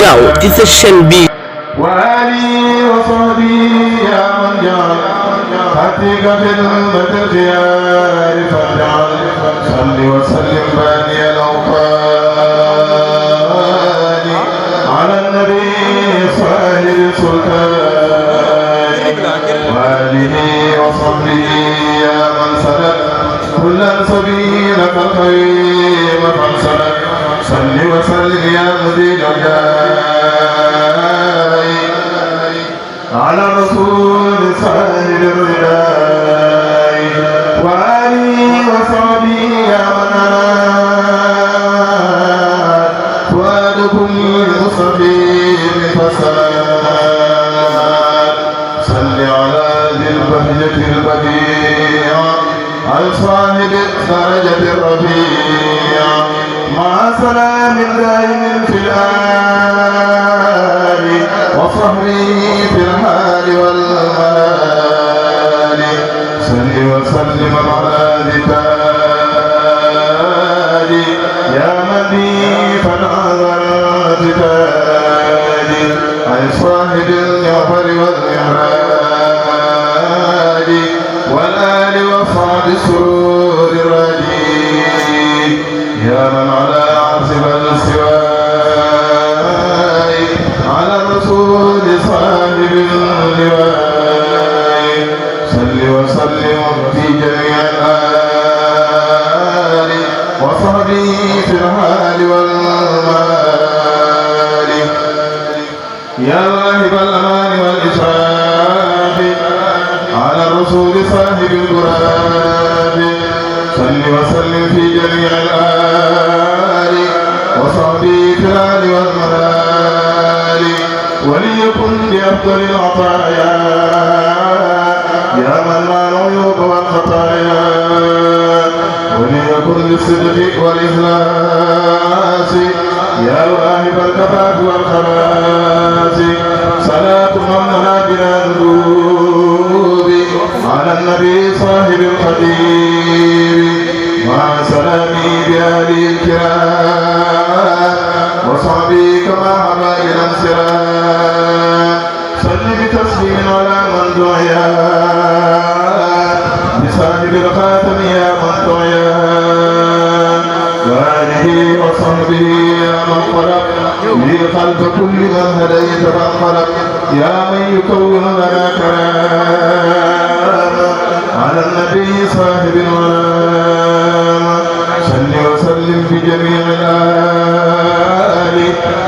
gaaw ci sa chaîne bi وآله وصحبه يا من جعل خطيك خدمة الخيار فاجعل صل وسلم باني الأوطان على النبي صاحب السلطان وآله وصحبه يا من سلك كل سبيلك الخير فانسلك صل وسلم يا مدين الجاه على رسول صاحب الرداء وآله وصحبه يا من أراد فؤادكم المستقيم فساد صل على ذي البهجة البديع على صاحب الدرجة الرفيع مع سلام دائم في الآل وصحبه في الحال والمال صل وسلم على ذكار يا مديف العذر ذكار عن صاحب الجعفر والمعراج والآل وصعد السرور الرجيم يا من على عاصف السواء على الرسول صاحب اللواء صل وسلم في جميع الآل وصحبه في الحال والمال يا واهب الأمان والإشراف على الرسول صاحب القرآن صل وسلم في جميع الآل وصحبه في الآل والمال وليكن بأفضل العطايا يا من لا العيوب والخطايا وليكن بالصدق والإخلاص يا واهب الكفاف والخلاص صلاة ممنوعة بلا ذنوب على النبي صاحب الخدير مع سلامي بآله الكرام وصحبه كما حبا إلى انصراف صل بتسليم على من دعيا بصاحب الخاتم يا من دعيا وآله وصحبه يا من خلق لي خلف كل من هديت فانخلق يا من يكون لنا كرام على النبي صاحب الغرام صل وسلم في جميع الآل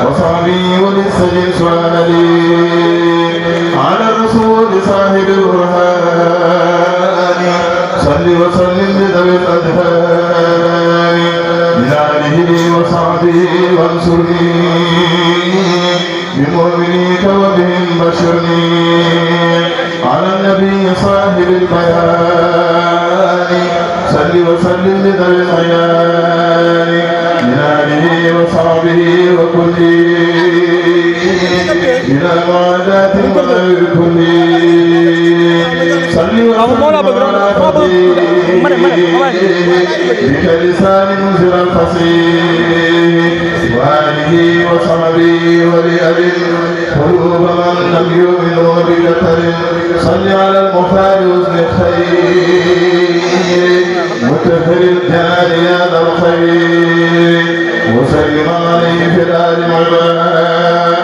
وصحبه وللسجن سؤال لي على الرسول صاحب البرهان صل وسلم بذوي الأذهان من آله وصحبه وانصرني بمؤمنيك وبهم بشرني على النبي صاحب البيان صل وسلم بذوي العيان من آله وصحبه وكل من المعاداة والكل صل وسلم على بك لسان منزل الفصيح وآله وصحبه ولأبي قلوب من لم يؤمنوا ببتر صل على المختار حسن الخير متفر الجلال يا ذا الخير وسلم عليه في الآل والباب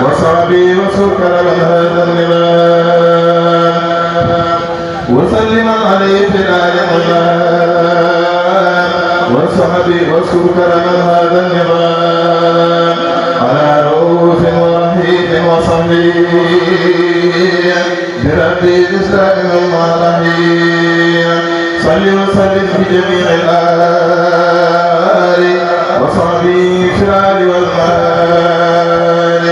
وصحبه وسكر من هذا النبات وسلم عليه في الآل والباب وصحبه وسكر من هذا النبات على رؤوف ورحيم وصحبه بربي الإسلام والمعلمين صل وسلم في جميع الآل وصحبه في الآل والمال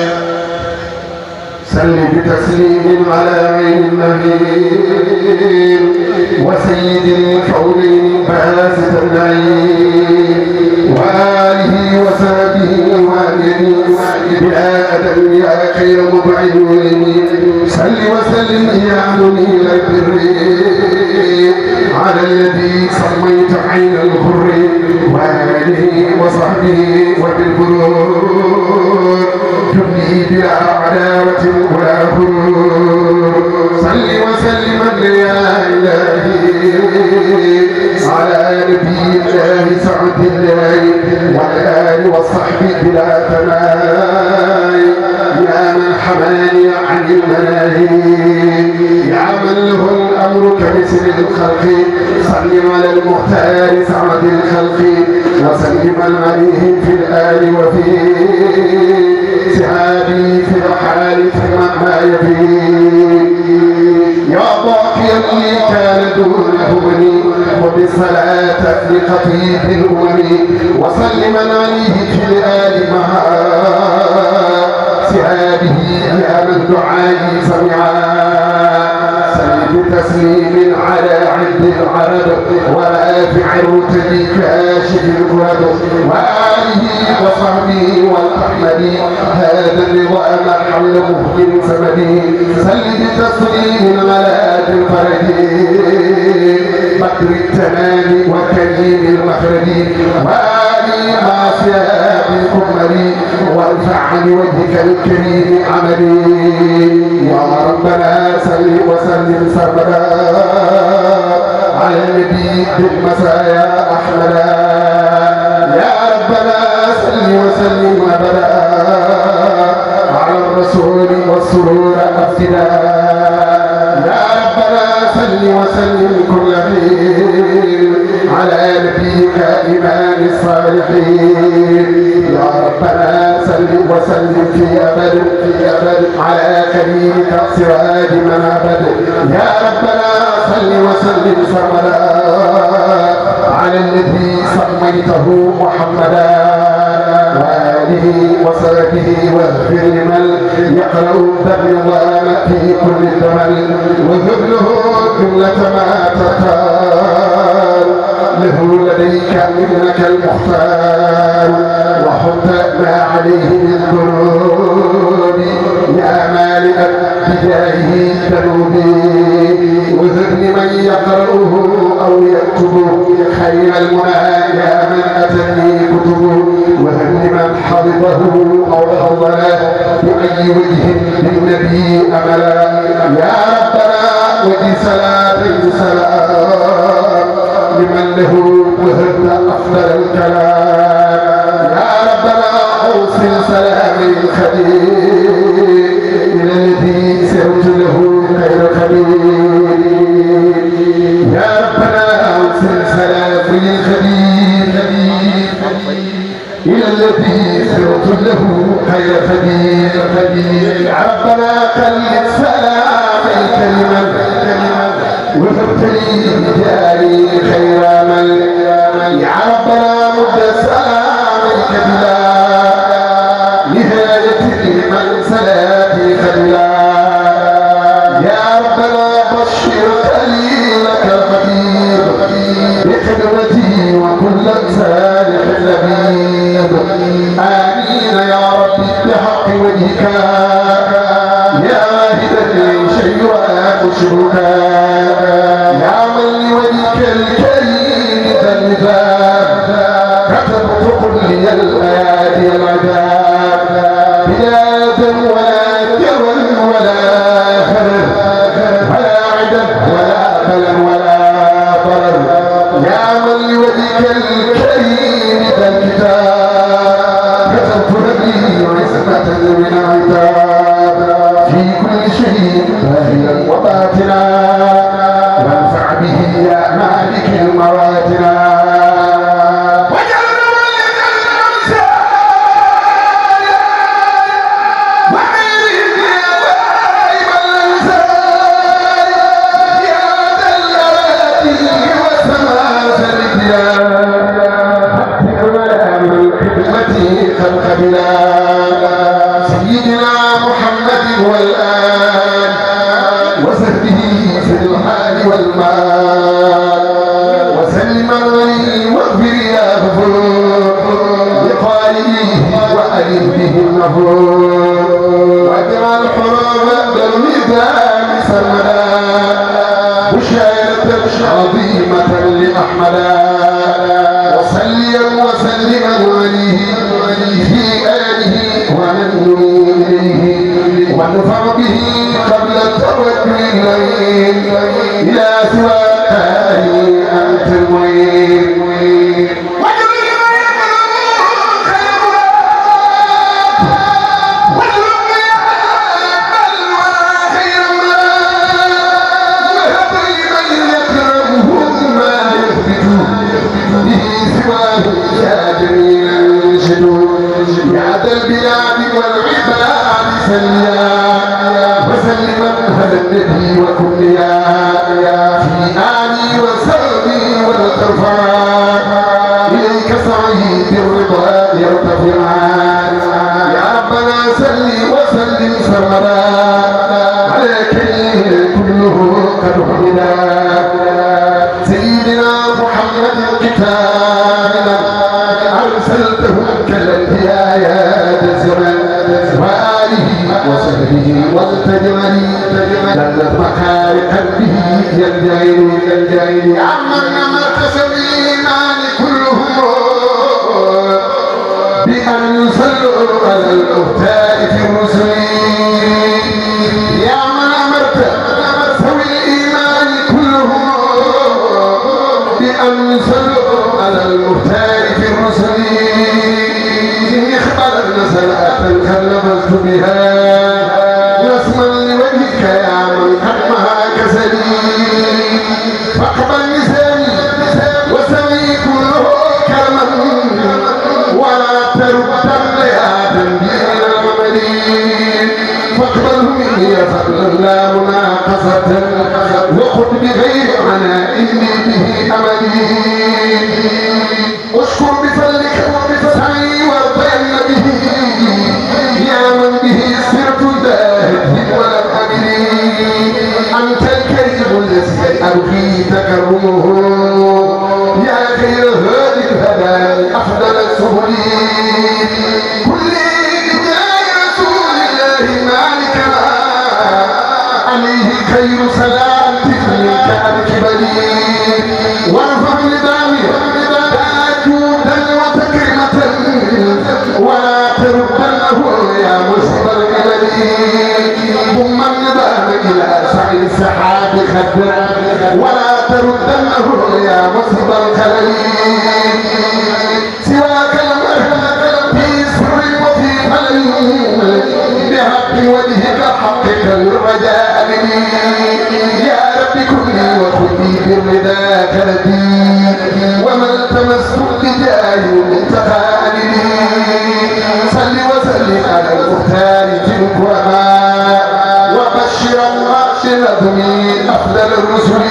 سل بتسليم على عين المهين وسيد الكونين باسط النعيم وآله وصحبه وآله بلا أدم يا خير مبعد صل وسلم يا منير البر على الذي سميت عين الغر وآله وصحبه وبالبرور بلا عداوة ولا غرور صل وسلم يا إلهي على نبي الله سعد الله والآل والصحب بلا تماي يا من حماني عن المناهي يا من له الأمر كمثل الخلق سلم على المختار سعد الخلق وسلم عليه في الآل وفي سعادي في الحال ثم ما يبين يا باقيا لي كان دونه بني وبالصلاة لخطيب الأمم وسلم عليه في الآل مها سعاده يا من دعائي سمعا تسليم على عد العرب ورافع الرتب كاشف الكرب وآله وصحبه والأحمد هذا النظام حول مهل سمدي سلم تسليم على الفرد بدر التمام وكريم المخرج وآله مع ثياب الكمر وارفع عن وجهك الكريم عملي يا ربنا سل وسلم سرمدا على النبي بالمسايا احمدا يا ربنا سل وسلم ابدا على الرسول والسرور افسدا يا ربنا سل وسلم كل حين على نبيك امام الصالحين يا ربنا سل وسلم في ابد على كريمك سراج من ابد يا ربنا صل وسلم سرمدا على الذي سميته محمدا وآله وصحبه واغفر لمن يقرأ بالنظام في كل الدمل وهب له جملة ما تختار له لديك انك المختار وحط ما عليه من ذنوب يا مالئا بجاهه ذنوبي وهب لمن يقرأه او يكتبه خير المنى يا من اتني كتبه وهب لمن حفظه او حضره باي وجه للنبي املا يا ربنا وجه صلاه سلام لمن له وهبت افضل الكلام يا ربنا اوصل سلام الخليل الى الذي سرت له خير خليل يا ربنا اوصل سلام الخليل الى الذي سرت له خير خليل يا ربنا خلد سلامك لمن وهبت لي بداري خير من يا ربنا مد سلامك بلا نهاية لمن سلاتي خلا يا ربنا بشر خليلك الحبيب بخدمتي وكل صالح لبيب آمين يا ربي بحق وجهك يا واهدا شيء وأشركا يا من لوجهك الكريم ذا النفاق كتبت قل لي الآيات العذاب بلا ذم ولا كرم ولا خرر ولا عدم ولا بلم ولا ضرر يا من لوجهك الكريم ذا الكتاب كتبت لي عصمة من عتاب في كل شيء ظاهرا وباطنا وانفع به يا مالك المواتنا وجعلنا ملك الامثال وغيره غائب الامثال يا ذا الارادي وسماسل الديان حتى ملام الخدمه خلق بلا سيدنا محمد والآل وسهله في الحال والمال وسلم عليه واغفر يا غفور لقائه وألف به النفور واجعل حرام الميزان سرمدا بشارة عظيمة لأحمدا وصليا وسلما عليه في آله ومن إليه وانفع به قبل التوكل إلى سواك أنت المعين يا ذا البلاد والعباد وسلما على النبي وكليا في آلي وسلمي والترفع إليك سعي بالرضا يرتفعان يا ربنا سل وسلم سرمدا على كريم كله قد حمدا سيدنا محمد كتابنا أرسلته كالأنبياء يا ذا الزمان وآله وصحبه والتجمل دلت مخارق به يلجأني عمن مركز الإيمان كلهم بأن يصلوا على الأختار في الرسل يا من أمرت ذوي الإيمان كلهم بأن يصلوا على المختار في الرسل اخبرنا صلاة خلفت بها رسما لوجهك يا من حرمها كسلي فاقبل لساني وسمي كله كرما ولا تردن يا تنبيه العمل فاقبله مني فضلا مناقصة وخذ بغير عناء به أملي اشكر بفضلك سعي وارضين به يا من به سرت زاهد ولم أملي أنت الكريم الذي أرخي تكرمه يا خير هذه الهدايا أفضل السبل كل بداية رسول الله مالكنا عليه خير صلاة منك الكبري وارفع نظامي جودا وتكرمة ولا تردنه يا مصبر الأمل ضم النظام إلى سعي السحاب خدرا ولا تردنه يا مصبر الخلل سواك المرحلة في سر وفي فلل بحق وجهك حقك الرجاء مني يا رب كلي وخذي بالرضا كلتي وما التمست بجاه المنتهى لي صل وسلم على المختار في الكرماء وبشر الله بنظم افضل الرسل